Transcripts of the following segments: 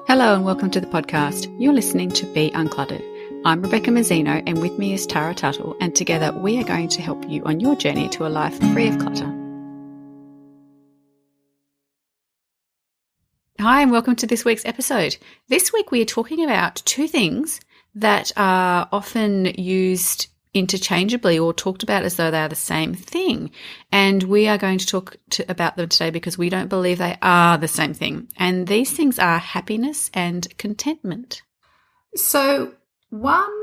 Hello and welcome to the podcast. You're listening to Be Uncluttered. I'm Rebecca Mazzino and with me is Tara Tuttle, and together we are going to help you on your journey to a life free of clutter. Hi and welcome to this week's episode. This week we are talking about two things that are often used interchangeably or talked about as though they are the same thing. And we are going to talk about them today because we don't believe they are the same thing. And these things are happiness and contentment. So one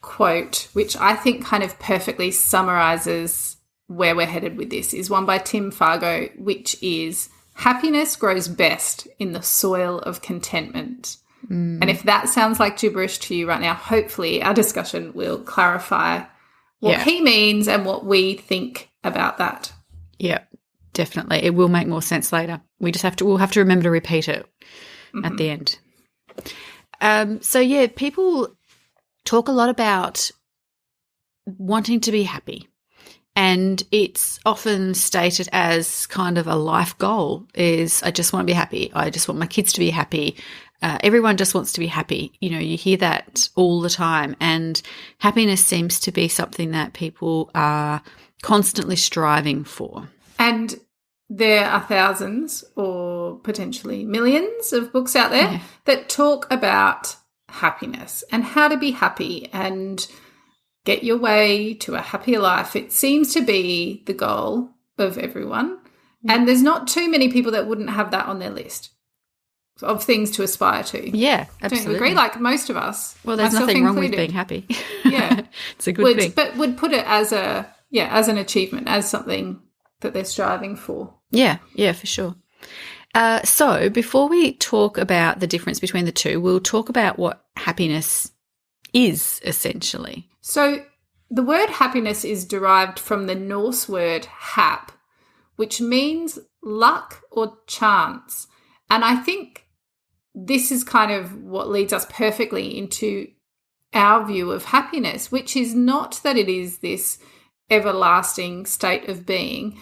quote, which I think kind of perfectly summarizes where we're headed with this, is one by Fargo, which is, "Happiness grows best in the soil of contentment." And if that sounds like gibberish to you right now, hopefully our discussion will clarify what he means and what we think about that. Yeah, definitely. It will make more sense later. We'll have to remember to repeat it at the end. People talk a lot about wanting to be happy. And it's often stated as kind of a life goal is, I just want to be happy. I just want my kids to be happy. Everyone just wants to be happy. You know, you hear that all the time. And happiness seems to be something that people are constantly striving for. And there are thousands or potentially millions of books out there that talk about happiness and how to be happy and get your way to a happier life. It seems to be the goal of everyone. And there's not too many people that wouldn't have that on their list of things to aspire to. Yeah, absolutely. Don't you agree? Like most of us. Well, there's nothing wrong with being happy. Yeah. It's a good thing. But would put it as as an achievement, as something that they're striving for. Yeah, for sure. So before we talk about the difference between the two, we'll talk about what happiness is essentially. So the word happiness is derived from the Norse word hap, which means luck or chance. And I think this is kind of what leads us perfectly into our view of happiness, which is not that it is this everlasting state of being.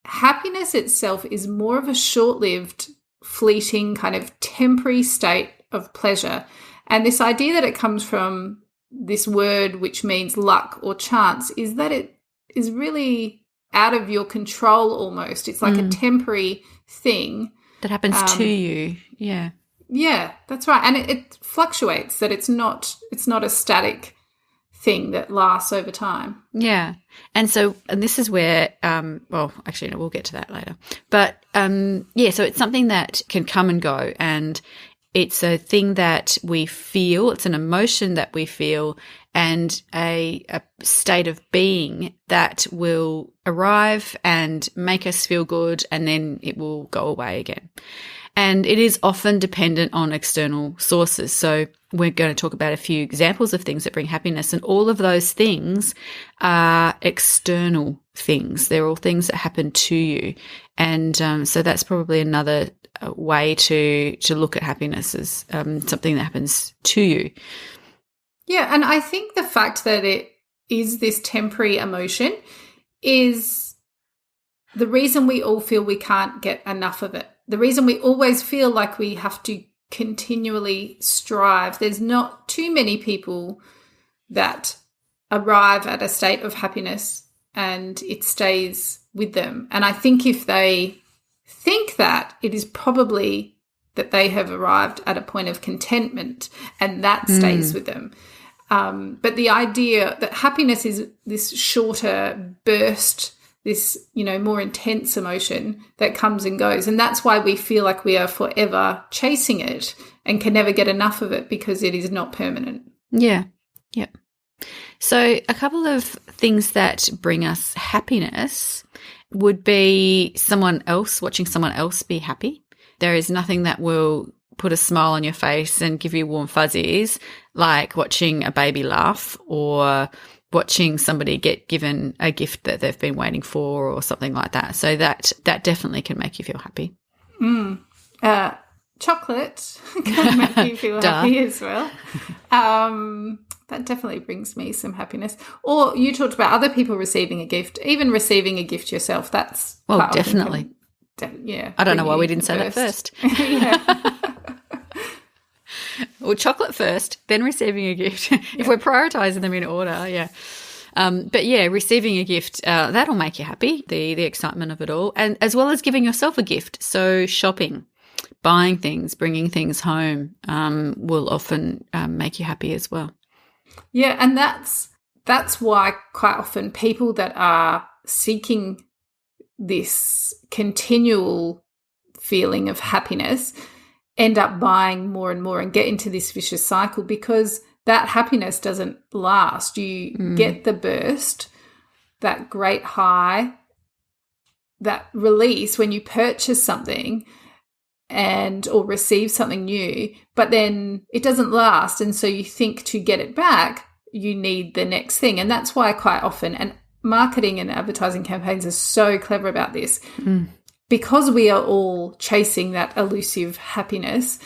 Happiness itself is more of a short-lived, fleeting, kind of temporary state of pleasure. And this idea that it comes from this word which means luck or chance is that it is really out of your control almost. It's like a temporary thing. That happens to you, yeah. Yeah, that's right. And it fluctuates, that it's not a static thing that lasts over time. Yeah. And this is where, we'll get to that later. But, so it's something that can come and go, and it's a thing that we feel, it's an emotion that we feel, and a state of being that will arrive and make us feel good, and then it will go away again. And it is often dependent on external sources. So we're going to talk about a few examples of things that bring happiness, and all of those things are external things. They're all things that happen to you. And so that's probably another way to look at happiness as something that happens to you. Yeah, and I think the fact that it is this temporary emotion is the reason we all feel we can't get enough of it. The reason we always feel like we have to continually strive. There's not too many people that arrive at a state of happiness and it stays with them. And I think if they think that, it is probably that they have arrived at a point of contentment and that stays with them. But the idea that happiness is this shorter burst, this, more intense emotion that comes and goes. And that's why we feel like we are forever chasing it and can never get enough of it, because it is not permanent. Yeah. Yep. So a couple of things that bring us happiness would be watching someone else be happy. There is nothing that will put a smile on your face and give you warm fuzzies like watching a baby laugh or watching somebody get given a gift that they've been waiting for or something like that. So that definitely can make you feel happy. Chocolate can make you feel happy as well. That definitely brings me some happiness. Or you talked about other people receiving a gift, even receiving a gift yourself. That's definitely. Yeah. I don't know why we didn't say that first. Or chocolate first, then receiving a gift. If we're prioritizing them in order, yeah. But yeah, receiving a gift, that'll make you happy, the excitement of it all, and as well as giving yourself a gift. So shopping, buying things, bringing things home will often make you happy as well. Yeah, and that's why quite often people that are seeking this continual feeling of happiness end up buying more and more and get into this vicious cycle, because that happiness doesn't last. You get the burst, that great high, that release when you purchase something or receive something new, but then it doesn't last, and so you think to get it back you need the next thing. And that's why quite often, and marketing and advertising campaigns are so clever about this, because we are all chasing that elusive happiness.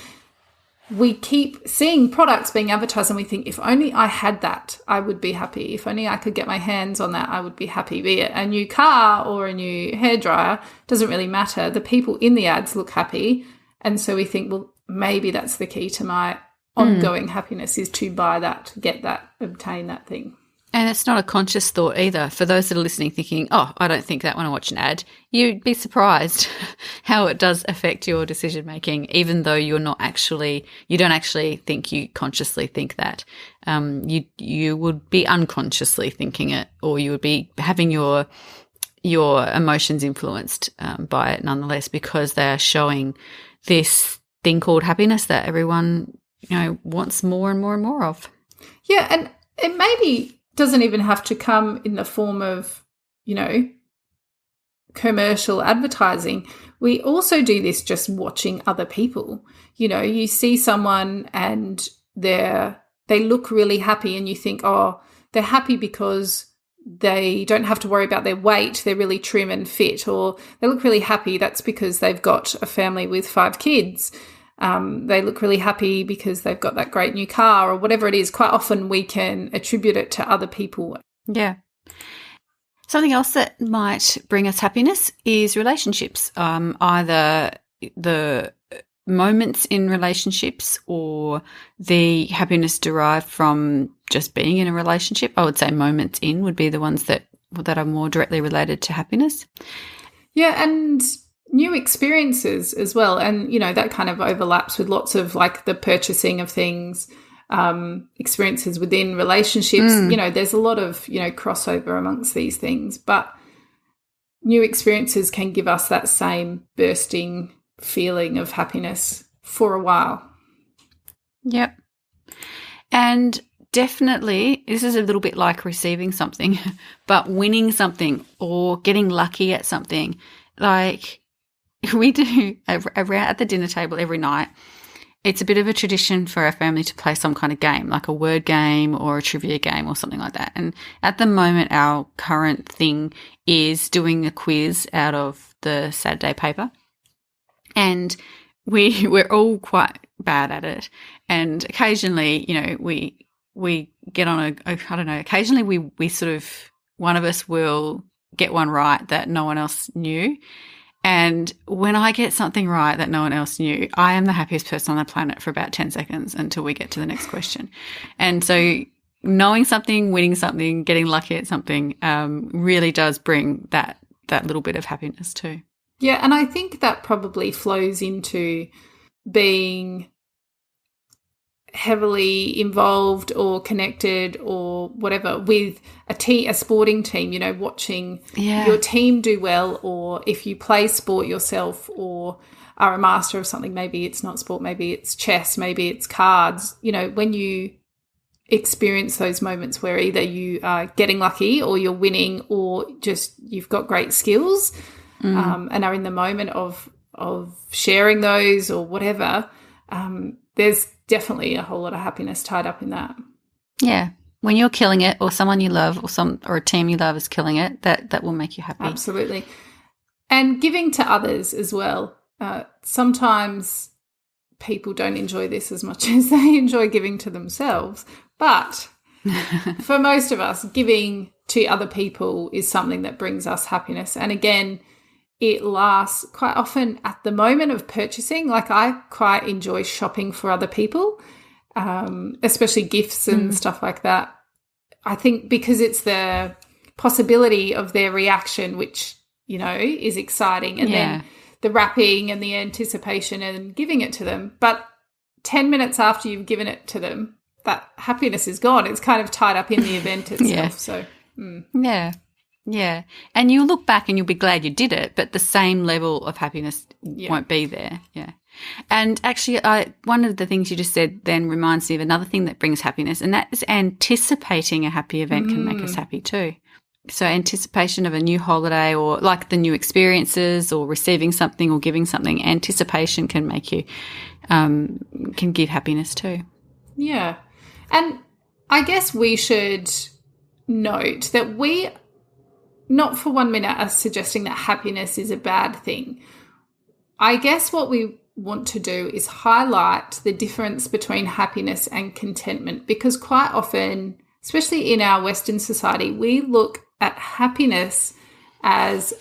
We keep seeing products being advertised and we think, if only I had that, I would be happy. If only I could get my hands on that, I would be happy. Be it a new car or a new hairdryer, doesn't really matter. The people in the ads look happy. And so we think, well, maybe that's the key to my ongoing happiness, is to buy that, get that, obtain that thing. And it's not a conscious thought either. For those that are listening thinking, oh, I don't think that when I watch an ad, you'd be surprised how it does affect your decision making, even though you don't actually think you consciously think that. You would be unconsciously thinking it, or you would be having your emotions influenced by it nonetheless, because they are showing this thing called happiness that everyone, wants more and more and more of. Yeah, and it maybe doesn't even have to come in the form of, commercial advertising. We also do this just watching other people. You see someone and they look really happy, and you think, oh, they're happy because they don't have to worry about their weight. They're really trim and fit, or they look really happy. That's because they've got a family with 5 kids. They look really happy because they've got that great new car, or whatever it is. Quite often we can attribute it to other people. Yeah. Something else that might bring us happiness is relationships, either the moments in relationships or the happiness derived from just being in a relationship. I would say moments in would be the ones that are more directly related to happiness. Yeah, and new experiences as well. And, that kind of overlaps with lots of like the purchasing of things, experiences within relationships. There's a lot of, crossover amongst these things, but new experiences can give us that same bursting feeling of happiness for a while. Yep. And definitely, this is a little bit like receiving something, but winning something or getting lucky at something. Like we do around at the dinner table every night, it's a bit of a tradition for our family to play some kind of game, like a word game or a trivia game or something like that. And at the moment, our current thing is doing a quiz out of the Saturday paper. And we're all quite bad at it. And occasionally, we get on occasionally we sort of, one of us will get one right that no one else knew. And when I get something right that no one else knew, I am the happiest person on the planet for about 10 seconds until we get to the next question. And so knowing something, winning something, getting lucky at something really does bring that little bit of happiness too. Yeah, and I think that probably flows into being heavily involved or connected or whatever with a sporting team, watching your team do well, or if you play sport yourself or are a master of something, maybe it's not sport, maybe it's chess, maybe it's cards, when you experience those moments where either you are getting lucky or you're winning or just you've got great skills and are in the moment of sharing those or whatever, there's definitely a whole lot of happiness tied up in that. Yeah. When you're killing it, or someone you love or a team you love is killing it, that will make you happy. Absolutely. And giving to others as well. Sometimes people don't enjoy this as much as they enjoy giving to themselves. But for most of us, giving to other people is something that brings us happiness. And again, it lasts quite often at the moment of purchasing. Like I quite enjoy shopping for other people, especially gifts and stuff like that. I think because it's the possibility of their reaction, which, you know, is exciting, and then the wrapping and the anticipation and giving it to them. But 10 minutes after you've given it to them, that happiness is gone. It's kind of tied up in the event itself. So, Yeah. And you'll look back and you'll be glad you did it, but the same level of happiness won't be there. Yeah. And actually, one of the things you just said then reminds me of another thing that brings happiness, and that is anticipating a happy event can make us happy too. So anticipation of a new holiday, or like the new experiences, or receiving something or giving something, anticipation can make you, can give happiness too. Yeah. And I guess we should note that we not for 1 minute are suggesting that happiness is a bad thing. I guess what we want to do is highlight the difference between happiness and contentment, because quite often, especially in our Western society, we look at happiness as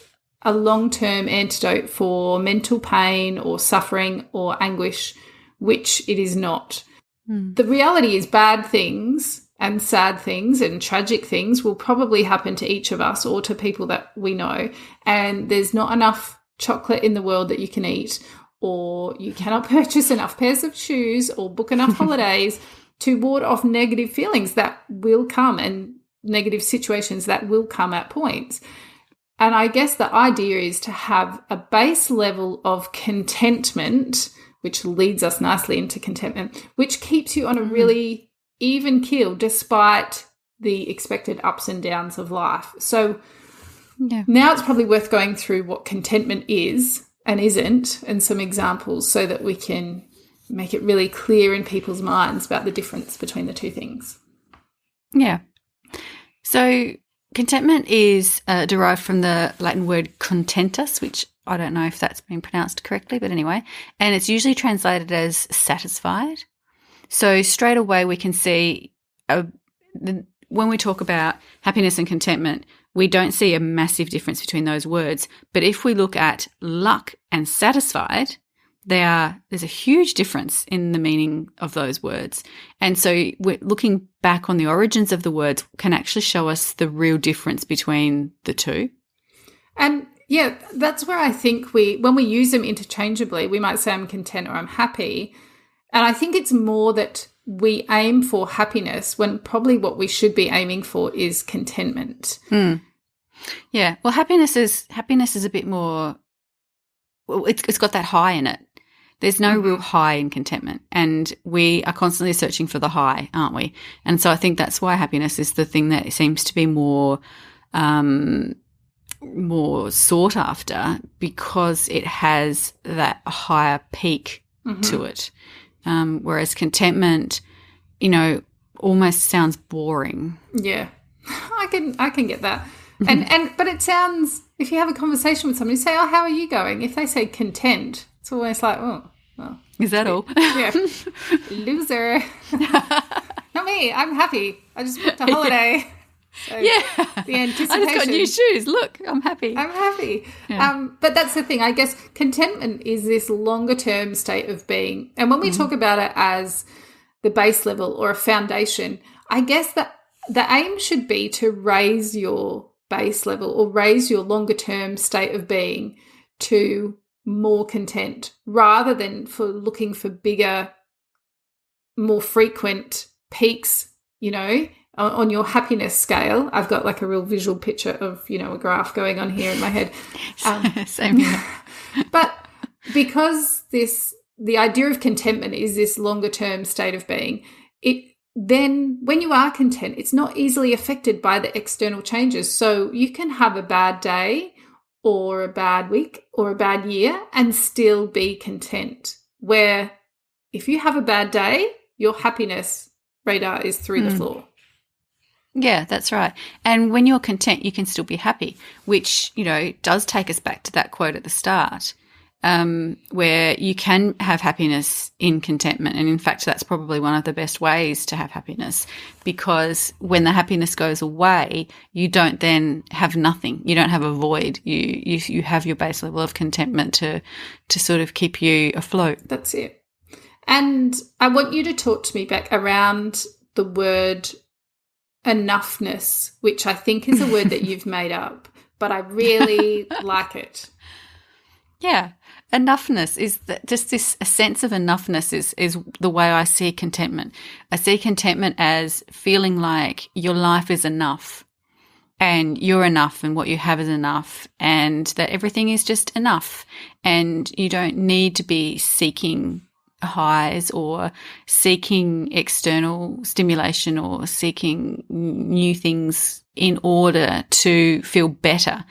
a long-term antidote for mental pain or suffering or anguish, which it is not. The reality is bad things and sad things and tragic things will probably happen to each of us or to people that we know, and there's not enough chocolate in the world that you can eat, or you cannot purchase enough pairs of shoes or book enough holidays to ward off negative feelings that will come and negative situations that will come at points. And I guess the idea is to have a base level of contentment, which leads us nicely into contentment, which keeps you on a really even keel despite the expected ups and downs of life. So now it's probably worth going through what contentment is and isn't, and some examples so that we can make it really clear in people's minds about the difference between the two things. Yeah. So contentment is derived from the Latin word contentus, which I don't know if that's been pronounced correctly, but anyway, and it's usually translated as satisfied. So straight away we can see when we talk about happiness and contentment, we don't see a massive difference between those words. But if we look at luck and satisfied, there's a huge difference in the meaning of those words. And so we're looking back on the origins of the words can actually show us the real difference between the two. And yeah, that's where I think when we use them interchangeably, we might say I'm content or I'm happy. And I think it's more that we aim for happiness when probably what we should be aiming for is contentment. Yeah. Well, happiness is a bit more, well, it's got that high in it. There's no real high in contentment, and we are constantly searching for the high, aren't we? And so I think that's why happiness is the thing that seems to be more sought after, because it has that higher peak to it. Whereas contentment, almost sounds boring. Yeah, I can get that. But it sounds, if you have a conversation with somebody, say, "Oh, how are you going?" If they say content, it's always like, "Oh, well, is that all?" Yeah, loser. Not me. I'm happy. I just booked a holiday. So the anticipation. I just got new shoes. Look, I'm happy. I'm happy. Yeah. But that's the thing. I guess contentment is this longer term state of being. And when we talk about it as the base level or a foundation, I guess that the aim should be to raise your base level or raise your longer term state of being to more content, rather than for looking for bigger, more frequent peaks, on your happiness scale. I've got like a real visual picture of, a graph going on here in my head. Same here. But because the idea of contentment is this longer term state of being, then when you are content, it's not easily affected by the external changes. So you can have a bad day or a bad week or a bad year and still be content. Where if you have a bad day, your happiness radar is through the floor. Yeah, that's right. And when you're content, you can still be happy, which, does take us back to that quote at the start, where you can have happiness in contentment. And in fact, that's probably one of the best ways to have happiness, because when the happiness goes away, you don't then have nothing. You don't have a void. You have your base level of contentment to sort of keep you afloat. That's it. And I want you to talk to me back around the word enoughness, which I think is a word that you've made up, but I really like it. Yeah. Enoughness is just this a sense of enoughness is the way I see contentment. I see contentment as feeling like your life is enough and you're enough and what you have is enough and that everything is just enough and you don't need to be seeking highs or seeking external stimulation or seeking new things in order to feel better.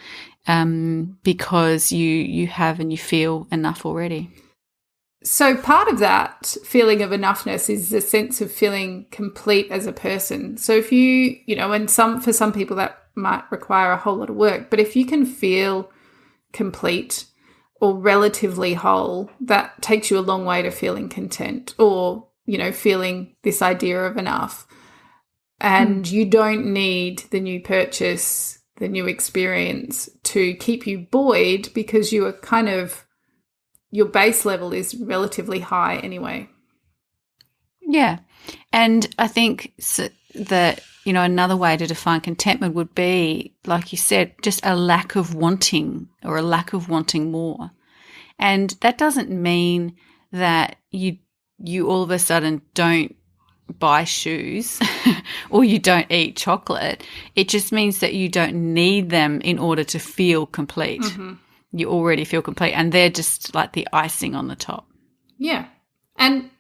Because you have and you feel enough already. So part of that feeling of enoughness is the sense of feeling complete as a person. So if and for some people that might require a whole lot of work, but if you can feel complete or relatively whole, that takes you a long way to feeling content or, feeling this idea of enough. And you don't need the new purchase, the new experience to keep you buoyed because you are your base level is relatively high anyway. Yeah. And I think that, another way to define contentment would be, like you said, just a lack of wanting or a lack of wanting more. And that doesn't mean that you all of a sudden don't buy shoes or you don't eat chocolate. It just means that you don't need them in order to feel complete. Mm-hmm. You already feel complete and they're just like the icing on the top. Yeah. And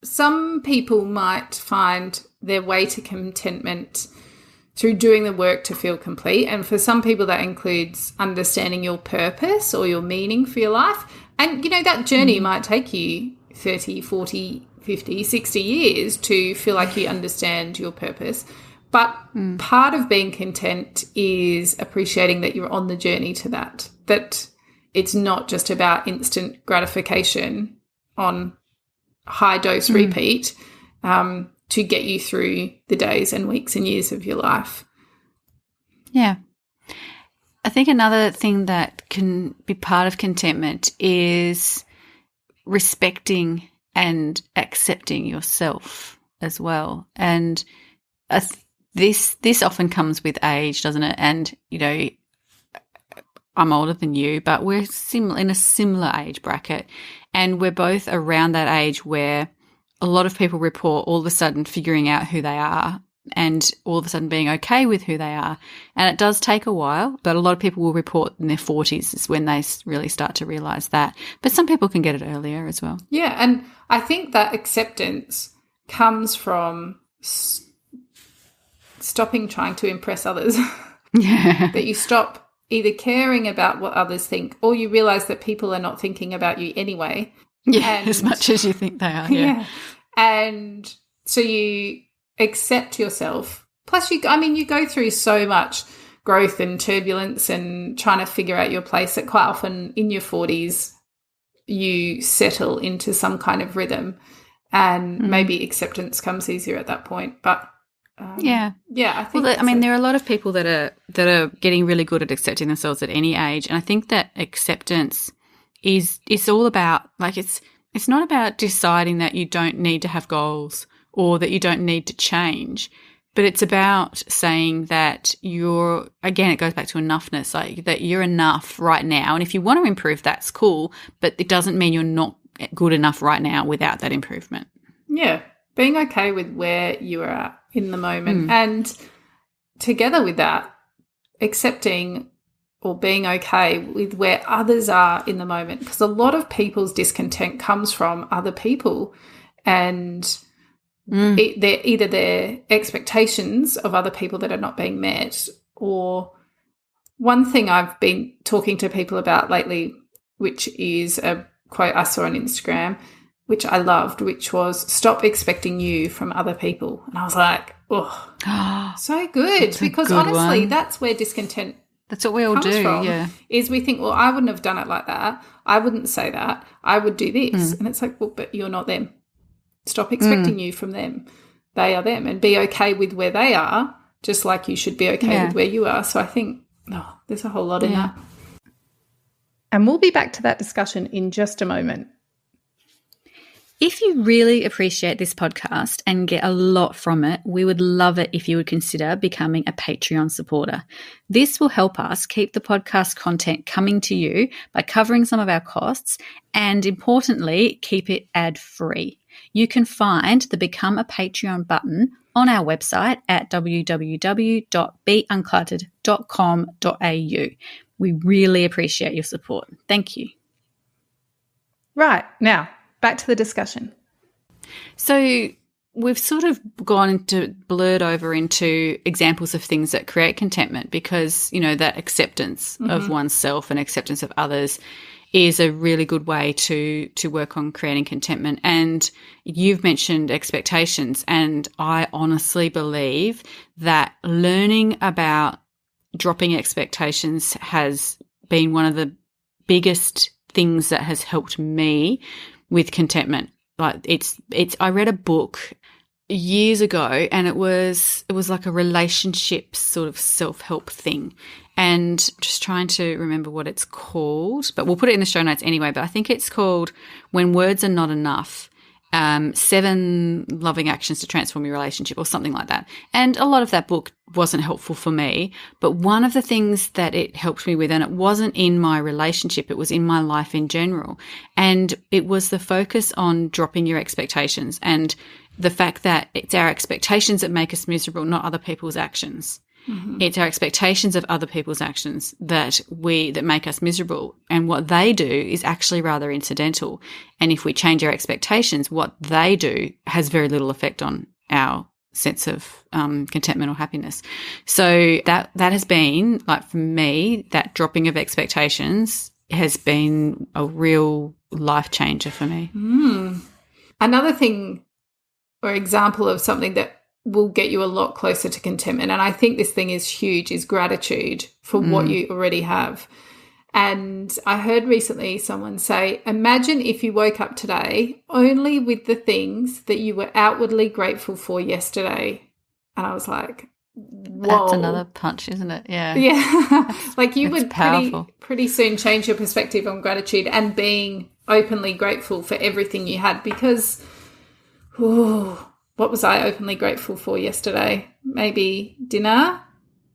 some people might find their way to contentment through doing the work to feel complete. And for some people that includes understanding your purpose or your meaning for your life. And, that journey might take you 30, 40, 50, 60 years to feel like you understand your purpose. But part of being content is appreciating that you're on the journey to that it's not just about instant gratification on high dose repeat to get you through the days and weeks and years of your life. Yeah. I think another thing that can be part of contentment is respecting and accepting yourself as well. And this often comes with age, doesn't it? And, I'm older than you, but we're in a similar age bracket. And we're both around that age where a lot of people report all of a sudden figuring out who they are and all of a sudden being okay with who they are. And it does take a while, but a lot of people will report in their 40s is when they really start to realise that. But some people can get it earlier as well. Yeah, and I think that acceptance comes from stopping trying to impress others. Yeah. That you stop either caring about what others think or you realise that people are not thinking about you anyway. Yeah, as much as you think they are. Yeah. And so you accept yourself. Plus, you go through so much growth and turbulence and trying to figure out your place that quite often in your 40s you settle into some kind of rhythm and maybe acceptance comes easier at that point. But I think. Well, there are a lot of people that are getting really good at accepting themselves at any age, and I think that acceptance it's all about it's not about deciding that you don't need to have goals or that you don't need to change, but it's about saying that it goes back to enoughness, like that you're enough right now, and if you want to improve, that's cool, but it doesn't mean you're not good enough right now without that improvement. Yeah, being okay with where you are at in the moment. And together with that, accepting or being okay with where others are in the moment, because a lot of people's discontent comes from other people and they're either their expectations of other people that are not being met, or one thing I've been talking to people about lately, which is a quote I saw on Instagram, which I loved, which was stop expecting you from other people. And I was like, oh, so good. Because honestly, that's where discontent That's what we all do, yeah. Is we think, well, I wouldn't have done it like that. I wouldn't say that. I would do this. And it's like, well, but you're not them. Stop expecting you from them. They are them. And be okay with where they are, just like you should be okay with where you are. So I think there's a whole lot in that. And we'll be back to that discussion in just a moment. If you really appreciate this podcast and get a lot from it, we would love it if you would consider becoming a Patreon supporter. This will help us keep the podcast content coming to you by covering some of our costs and, importantly, keep it ad-free. You can find the Become a Patreon button on our website at www.beuncluttered.com.au. We really appreciate your support. Thank you. Right, now back to the discussion. So we've sort of blurred over into examples of things that create contentment because, you know, that acceptance of oneself and acceptance of others is a really good way to work on creating contentment. And you've mentioned expectations, and I honestly believe that learning about dropping expectations has been one of the biggest things that has helped me with contentment. Like I read a book years ago, and it was like a relationship sort of self-help thing, and just trying to remember what it's called, but we'll put it in the show notes anyway. But I think it's called When Words Are Not Enough, 7 Loving Actions to Transform Your Relationship, or something like that. And a lot of that book wasn't helpful for me, but one of the things that it helped me with, and it wasn't in my relationship, it was in my life in general, and it was the focus on dropping your expectations and the fact that it's our expectations that make us miserable, not other people's actions. It's our expectations of other people's actions that make us miserable, and what they do is actually rather incidental. And if we change our expectations, what they do has very little effect on our sense of contentment or happiness. So that has been, like, for me, that dropping of expectations has been a real life changer for me. Another thing or example of something that will get you a lot closer to contentment, and I think this thing is huge, is gratitude for what you already have. And I heard recently someone say, imagine if you woke up today only with the things that you were outwardly grateful for yesterday. And I was like, whoa. That's another punch, isn't it? Yeah. Yeah. Like you would powerful. pretty soon change your perspective on gratitude and being openly grateful for everything you had, because, what was I openly grateful for yesterday? Maybe dinner,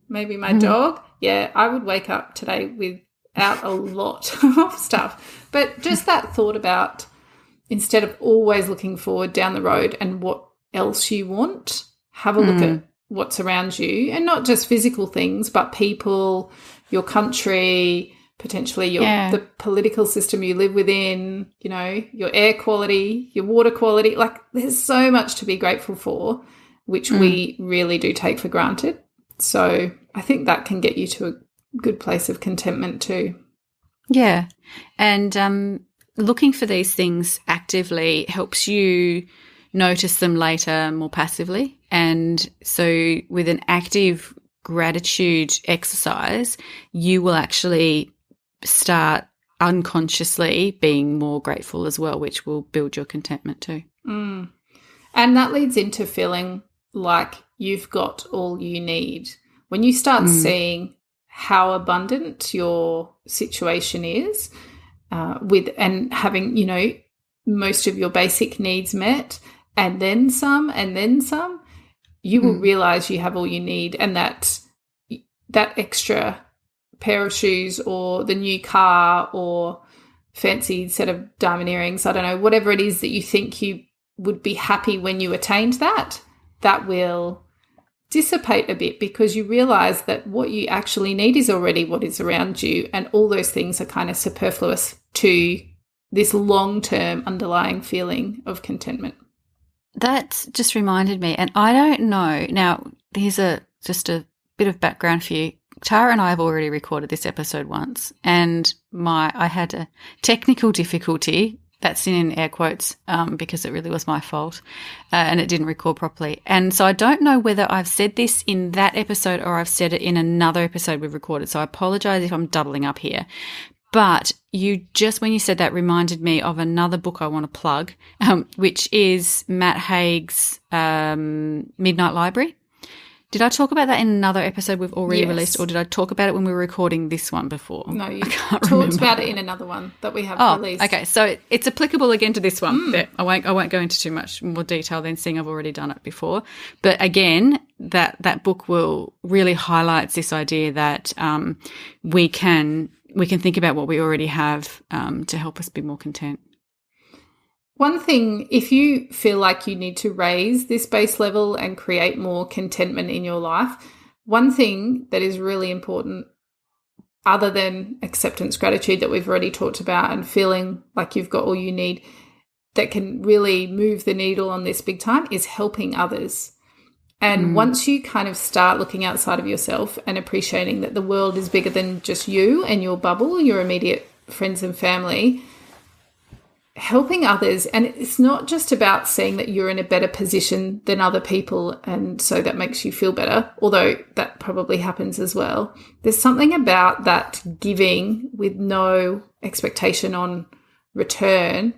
maybe my dog. Yeah, I would wake up today without a lot of stuff. But just that thought about, instead of always looking forward down the road and what else you want, have a look at what's around you, and not just physical things, but people, your country, potentially the political system you live within, you know, your air quality, your water quality. Like, there's so much to be grateful for, which we really do take for granted. So I think that can get you to a good place of contentment too. Yeah. And looking for these things actively helps you notice them later more passively. And so with an active gratitude exercise, you will actually start unconsciously being more grateful as well, which will build your contentment too. And that leads into feeling like you've got all you need. When you start seeing how abundant your situation is, and having, you know, most of your basic needs met, and then some, you will realize you have all you need, and that extra pair of shoes or the new car or fancy set of diamond earrings, I don't know, whatever it is that you think you would be happy when you attained that will dissipate a bit, because you realize that what you actually need is already what is around you, and all those things are kind of superfluous to this long-term underlying feeling of contentment. That just reminded me, and I don't know, now here's just a bit of background for you. Tara and I have already recorded this episode once, and I had a technical difficulty, that's in air quotes, because it really was my fault, and it didn't record properly. And so I don't know whether I've said this in that episode or I've said it in another episode we've recorded, so I apologise if I'm doubling up here. But when you said that, reminded me of another book I want to plug, which is Matt Haig's Midnight Library. Did I talk about that in another episode we've already Yes. released, or did I talk about it when we were recording this one before? No, you can't talked remember. about it in another one that we have released. Okay, so it's applicable again to this one. But I won't go into too much more detail than seeing I've already done it before. But again, that book will really highlights this idea that we can think about what we already have to help us be more content. One thing, if you feel like you need to raise this base level and create more contentment in your life, one thing that is really important, other than acceptance, gratitude that we've already talked about, and feeling like you've got all you need, that can really move the needle on this big time, is helping others. And once you kind of start looking outside of yourself and appreciating that the world is bigger than just you and your bubble, your immediate friends and family, helping others, and it's not just about seeing that you're in a better position than other people and so that makes you feel better, although that probably happens as well. There's something about that giving with no expectation on return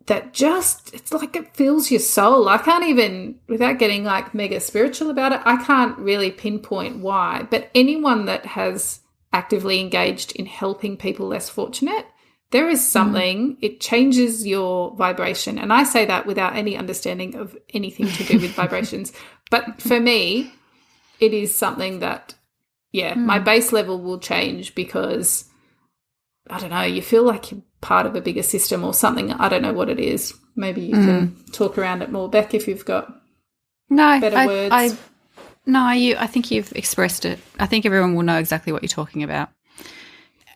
that just, it's like it fills your soul. I can't even, without getting like mega spiritual about it, I can't really pinpoint why, but anyone that has actively engaged in helping people less fortunate, there is something, it changes your vibration. And I say that without any understanding of anything to do with vibrations. But for me, it is something that, my base level will change because, I don't know, you feel like you're part of a bigger system or something. I don't know what it is. Maybe you can talk around it more, Beck, if you've got better words. I think you've expressed it. I think everyone will know exactly what you're talking about.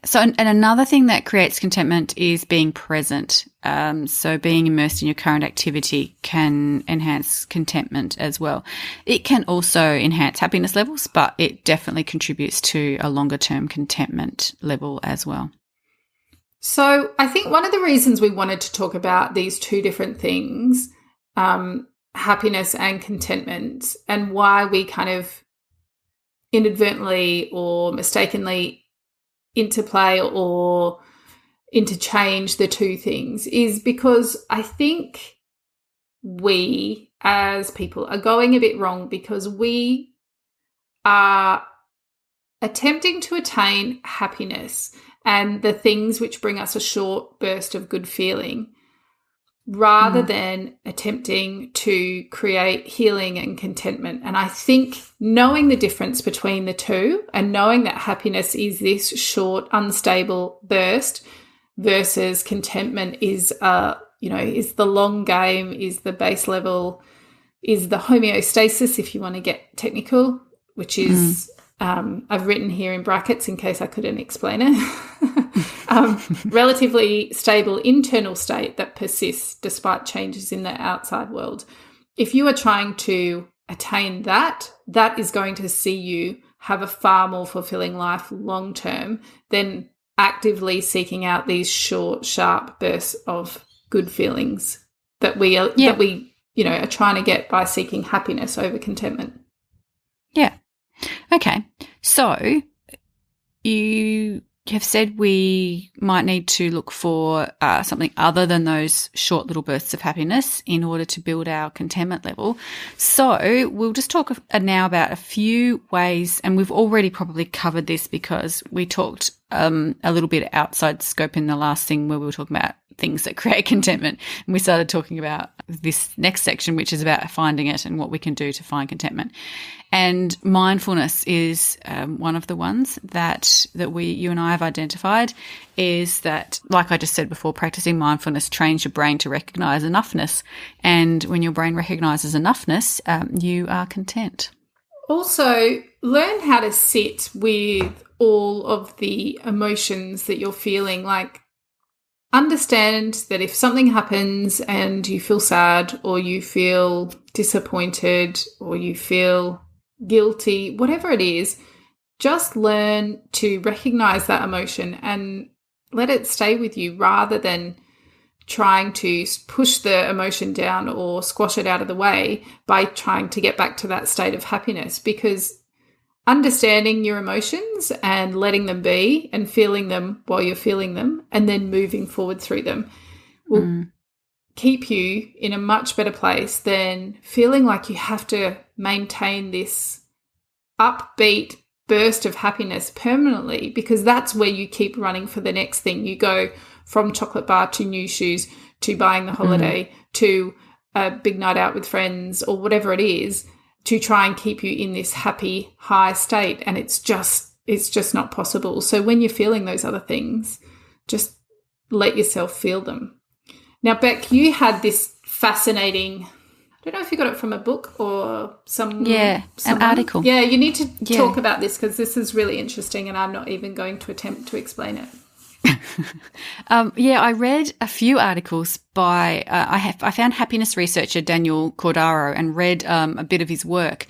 So, and another thing that creates contentment is being present. So being immersed in your current activity can enhance contentment as well. It can also enhance happiness levels, but it definitely contributes to a longer term contentment level as well. So I think one of the reasons we wanted to talk about these two different things, happiness and contentment, and why we kind of inadvertently or mistakenly interplay or interchange the two things, is because I think we as people are going a bit wrong because we are attempting to attain happiness and the things which bring us a short burst of good feeling rather than attempting to create healing and contentment. And I think knowing the difference between the two and knowing that happiness is this short, unstable burst versus contentment is, is the long game, is the base level, is the homeostasis, if you want to get technical, which is, I've written here in brackets in case I couldn't explain it, relatively stable internal state that persists despite changes in the outside world. If you are trying to attain that, that is going to see you have a far more fulfilling life long term than actively seeking out these short, sharp bursts of good feelings that we are trying to get by seeking happiness over contentment. Yeah. Okay. So you have said we might need to look for something other than those short little bursts of happiness in order to build our contentment level. So we'll just talk now about a few ways, and we've already probably covered this because we talked a little bit outside scope in the last thing where we were talking about things that create contentment. And we started talking about this next section, which is about finding it and what we can do to find contentment. And mindfulness is one of the ones that you and I have identified, is that, like I just said before, practicing mindfulness trains your brain to recognize enoughness. And when your brain recognizes enoughness, you are content. Also, learn how to sit with all of the emotions that you're feeling. Like, understand that if something happens and you feel sad or you feel disappointed or you feel guilty, whatever it is, just learn to recognize that emotion and let it stay with you rather than trying to push the emotion down or squash it out of the way by trying to get back to that state of happiness. Because understanding your emotions and letting them be and feeling them while you're feeling them and then moving forward through them will keep you in a much better place than feeling like you have to maintain this upbeat burst of happiness permanently, because that's where you keep running for the next thing. You go from chocolate bar to new shoes to buying the holiday to a big night out with friends or whatever it is, to try and keep you in this happy high state, and it's just not possible. So when you're feeling those other things, just let yourself feel them. Now, Beck, you had this fascinating, I don't know if you got it from a book or someone. an article. Yeah, you need to talk about this, because this is really interesting and I'm not even going to attempt to explain it. I read a few articles by I found happiness researcher Daniel Cordaro and read a bit of his work.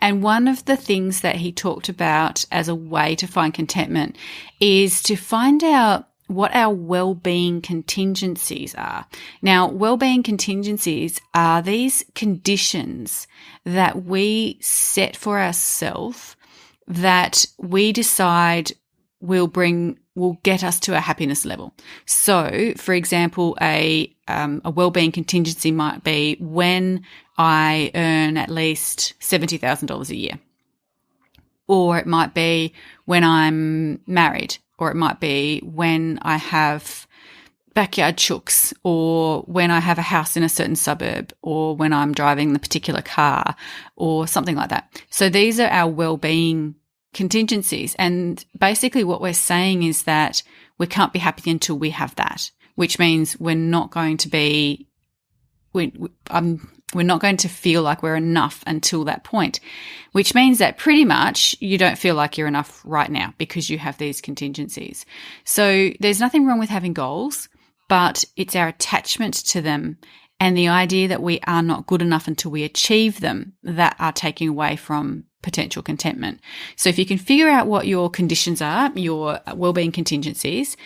And one of the things that he talked about as a way to find contentment is to find out what our well-being contingencies are. Now, well-being contingencies are these conditions that we set for ourselves that we decide will get us to a happiness level. So, for example, a well-being contingency might be when I earn at least $70,000 a year. Or it might be when I'm married, or it might be when I have backyard chooks, or when I have a house in a certain suburb, or when I'm driving the particular car, or something like that. So these are our well-being contingencies. And basically what we're saying is that we can't be happy until we have that, which means we're not going to be we're not going to feel like we're enough until that point, which means that pretty much you don't feel like you're enough right now because you have these contingencies. So there's nothing wrong with having goals, but it's our attachment to them and the idea that we are not good enough until we achieve them that are taking away from potential contentment. So if you can figure out what your conditions are, your well-being contingencies,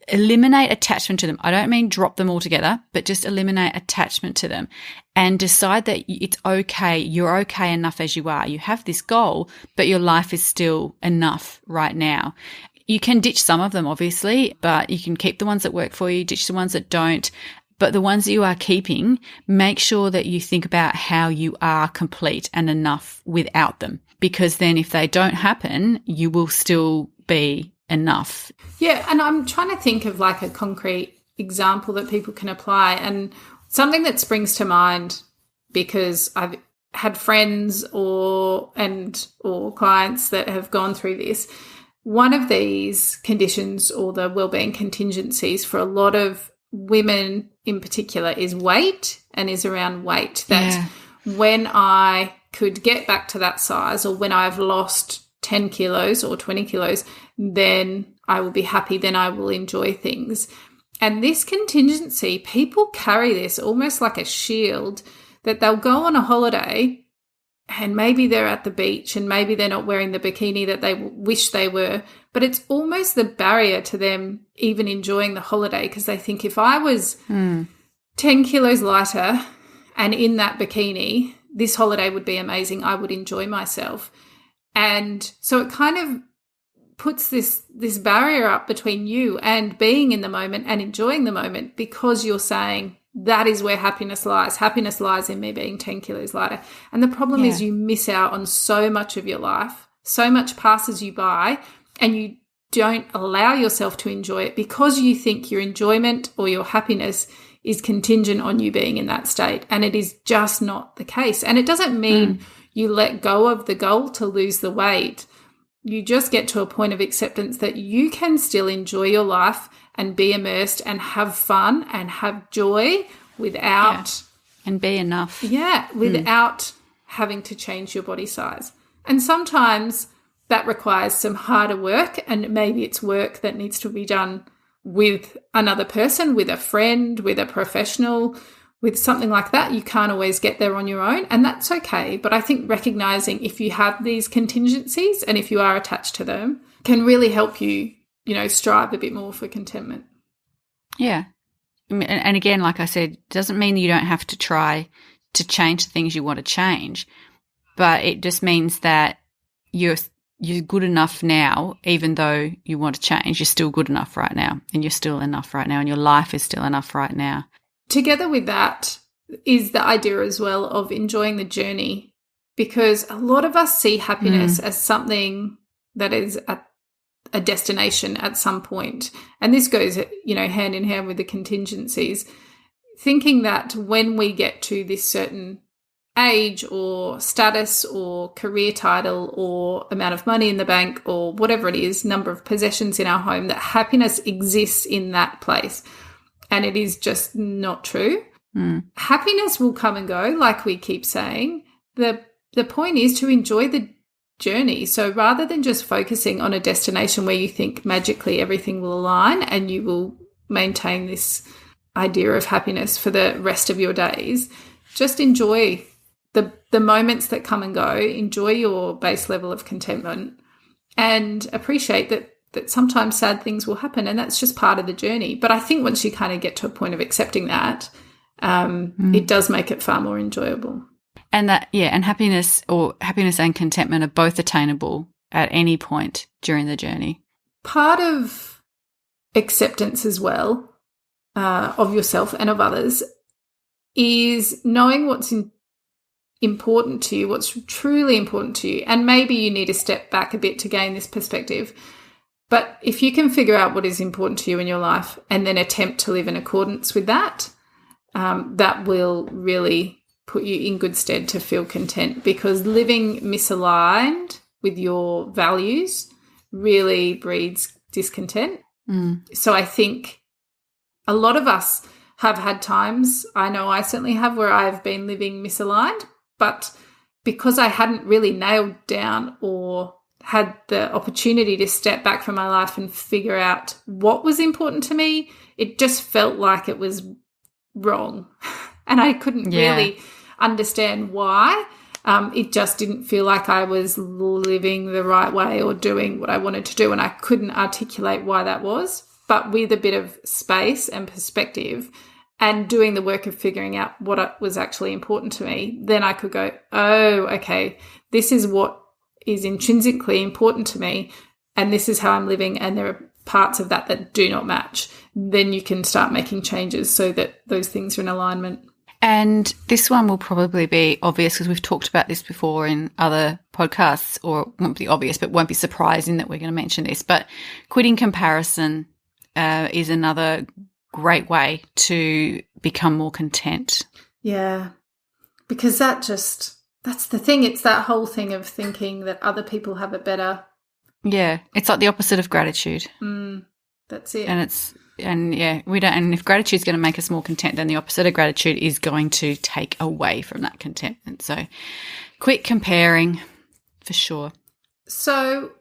eliminate attachment to them. I don't mean drop them altogether, but just eliminate attachment to them and decide that it's okay. You're okay enough as you are. You have this goal, but your life is still enough right now. You can ditch some of them, obviously, but you can keep the ones that work for you, ditch the ones that don't. But the ones that you are keeping, make sure that you think about how you are complete and enough without them, because then if they don't happen, you will still be enough. Yeah, and I'm trying to think of like a concrete example that people can apply, and something that springs to mind because I've had friends or clients that have gone through this. One of these conditions, or the wellbeing contingencies for a lot of women in particular, is weight, and is around weight. That when I could get back to that size, or when I've lost 10 kilos or 20 kilos, then I will be happy, then I will enjoy things. And this contingency, people carry this almost like a shield, that they'll go on a holiday and maybe they're at the beach and maybe they're not wearing the bikini that they wish they were, but it's almost the barrier to them even enjoying the holiday, because they think if I was 10 kilos lighter and in that bikini, this holiday would be amazing. I would enjoy myself. And so it kind of puts this barrier up between you and being in the moment and enjoying the moment, because you're saying that is where happiness lies. Happiness lies in me being 10 kilos lighter. And the problem is you miss out on so much of your life. So much passes you by and you don't allow yourself to enjoy it because you think your enjoyment or your happiness is contingent on you being in that state. And it is just not the case. And it doesn't mean you let go of the goal to lose the weight. You just get to a point of acceptance that you can still enjoy your life and be immersed and have fun and have joy without... and be enough. Without having to change your body size. And sometimes that requires some harder work, and maybe it's work that needs to be done with another person, with a friend, with a professional, with something like that. You can't always get there on your own, and that's okay. But I think recognizing if you have these contingencies and if you are attached to them can really help you, strive a bit more for contentment. Yeah. And again, like I said, it doesn't mean you don't have to try to change the things you want to change, but it just means that you're good enough now. Even though you want to change, you're still good enough right now, and you're still enough right now, and your life is still enough right now. together with that is the idea as well of enjoying the journey, because a lot of us see happiness as something that is a destination at some point. And this goes, hand in hand with the contingencies, thinking that when we get to this certain age or status or career title or amount of money in the bank or whatever it is, number of possessions in our home, that happiness exists in that place. And it is just not true. Happiness will come and go, like we keep saying. The point is to enjoy the journey. So rather than just focusing on a destination where you think magically everything will align and you will maintain this idea of happiness for the rest of your days, just enjoy the moments that come and go, enjoy your base level of contentment, and appreciate that sometimes sad things will happen, and that's just part of the journey. But I think once you kind of get to a point of accepting that, it does make it far more enjoyable. And and happiness and contentment are both attainable at any point during the journey. Part of acceptance as well, of yourself and of others, is knowing what's important to you, what's truly important to you. And maybe you need to step back a bit to gain this perspective. But if you can figure out what is important to you in your life and then attempt to live in accordance with that, that will really put you in good stead to feel content, because living misaligned with your values really breeds discontent. So I think a lot of us have had times, I know I certainly have, where I've been living misaligned, but because I hadn't really nailed down or had the opportunity to step back from my life and figure out what was important to me, it just felt like it was wrong. And I couldn't really understand why. It just didn't feel like I was living the right way or doing what I wanted to do, and I couldn't articulate why that was. But with a bit of space and perspective and doing the work of figuring out what was actually important to me, then I could go, oh, okay, this is what is intrinsically important to me, and this is how I'm living, and there are parts of that do not match. Then you can start making changes so that those things are in alignment. And this one will probably be obvious because we've talked about this before in other podcasts, or it won't be obvious, but won't be surprising that we're going to mention this. But quitting comparison is another great way to become more content. Yeah, because that's the thing. It's that whole thing of thinking that other people have it better. Yeah, it's like the opposite of gratitude. That's it. And if gratitude is going to make us more content, then the opposite of gratitude is going to take away from that contentment. So quit comparing for sure. So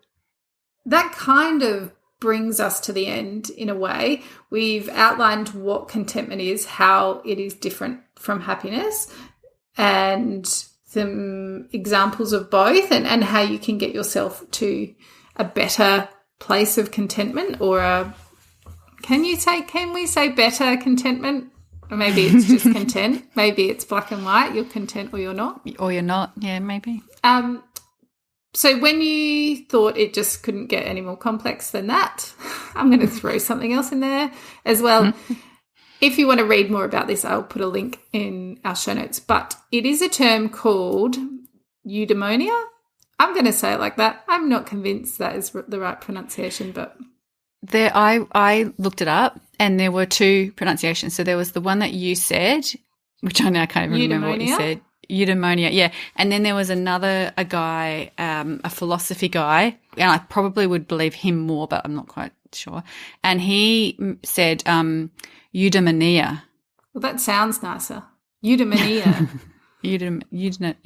that kind of brings us to the end in a way. We've outlined what contentment is, how it is different from happiness, and some examples of both, and how you can get yourself to a better place of contentment, or can we say better contentment? Or maybe it's just content. Maybe it's black and white. You're content or you're not. Or you're not. Yeah, maybe. So when you thought it just couldn't get any more complex than that, I'm going to throw something else in there as well. If you want to read more about this, I'll put a link in our show notes. But it is a term called eudaimonia. I'm going to say it like that. I'm not convinced that is the right pronunciation, but I looked it up, and there were two pronunciations. So there was the one that you said, which I now can't even remember what you said. Eudaimonia, yeah. And then there was a guy, a philosophy guy, and I probably would believe him more, but I'm not quite sure. And he said eudaimonia. Well, that sounds nicer. Eudaimonia. Eudaimonia.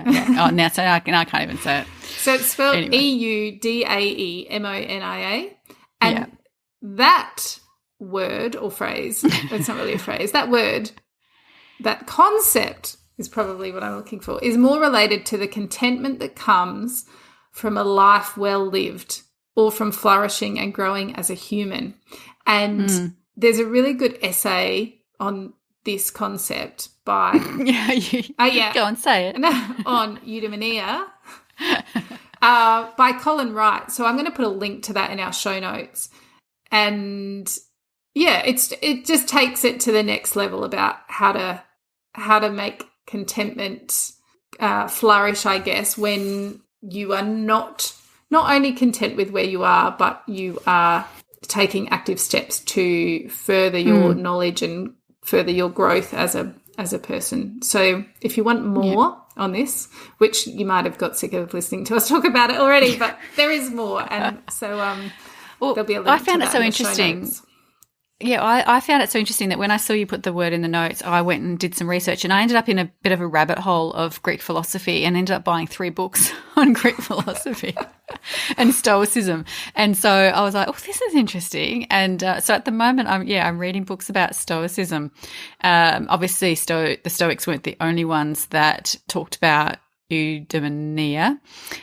Yeah. Oh, now I can't even say it. So it's spelled anyway. EUDAEMONIA. And that word or phrase, it's not really a phrase, that word, that concept is probably what I'm looking for, is more related to the contentment that comes from a life well lived, or from flourishing and growing as a human. And there's a really good essay on this concept by go on, say it. on eudaimonia by Colin Wright. So I'm going to put a link to that in our show notes. And yeah, it just takes it to the next level about how to make contentment flourish, I guess, when you are not only content with where you are, but you are taking active steps to further your knowledge and further your growth as a person. So if you want more on this, which you might have got sick of listening to us talk about it already, but there is more, and so there'll be a link. I found to it that so in the show interesting. notes. Yeah, I found it so interesting that when I saw you put the word in the notes, I went and did some research, and I ended up in a bit of a rabbit hole of Greek philosophy and ended up buying 3 books on Greek philosophy and Stoicism. And so I was like, oh, this is interesting. And so at the moment, I'm reading books about Stoicism. Obviously, the Stoics weren't the only ones that talked about eudaimonia,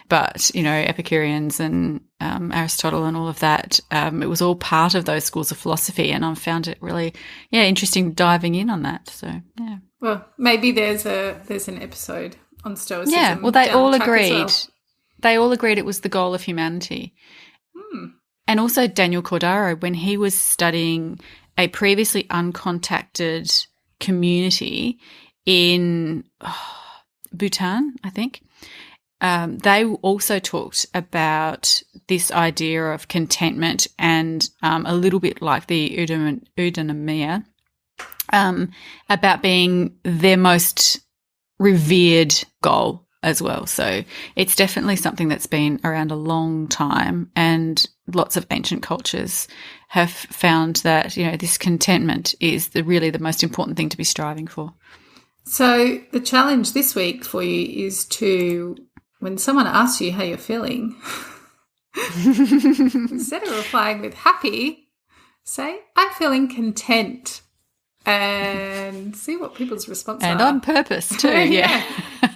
but, Epicureans and Aristotle and all of that, it was all part of those schools of philosophy, and I found it really, interesting diving in on that. So, yeah. Well, maybe there's an episode on Stoicism. Yeah, well, they all agreed. Well. They all agreed it was the goal of humanity. And also Daniel Cordaro, when he was studying a previously uncontacted community in Bhutan, I think, they also talked about this idea of contentment and a little bit like the eudaimonia, about being their most revered goal as well. So it's definitely something that's been around a long time, and lots of ancient cultures have found that, this contentment is really the most important thing to be striving for. So the challenge this week for you is to, when someone asks you how you're feeling, instead of replying with happy, say, I'm feeling content, and see what people's response are. And on purpose too, yeah.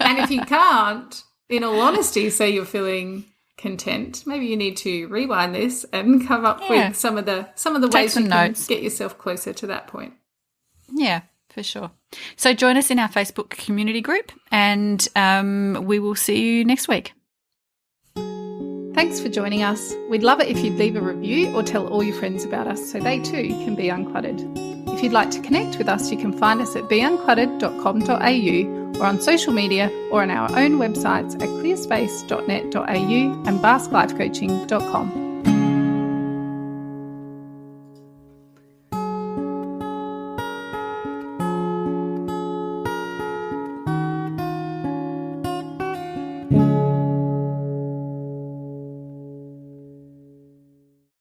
And if you can't, in all honesty, say you're feeling content, maybe you need to rewind this and come up with some of the ways you can get yourself closer to that point. Yeah. For sure. So join us in our Facebook community group, and we will see you next week. Thanks for joining us. We'd love it if you'd leave a review or tell all your friends about us so they too can be uncluttered. If you'd like to connect with us, you can find us at beuncluttered.com.au or on social media or on our own websites at clearspace.net.au and basklifecoaching.com.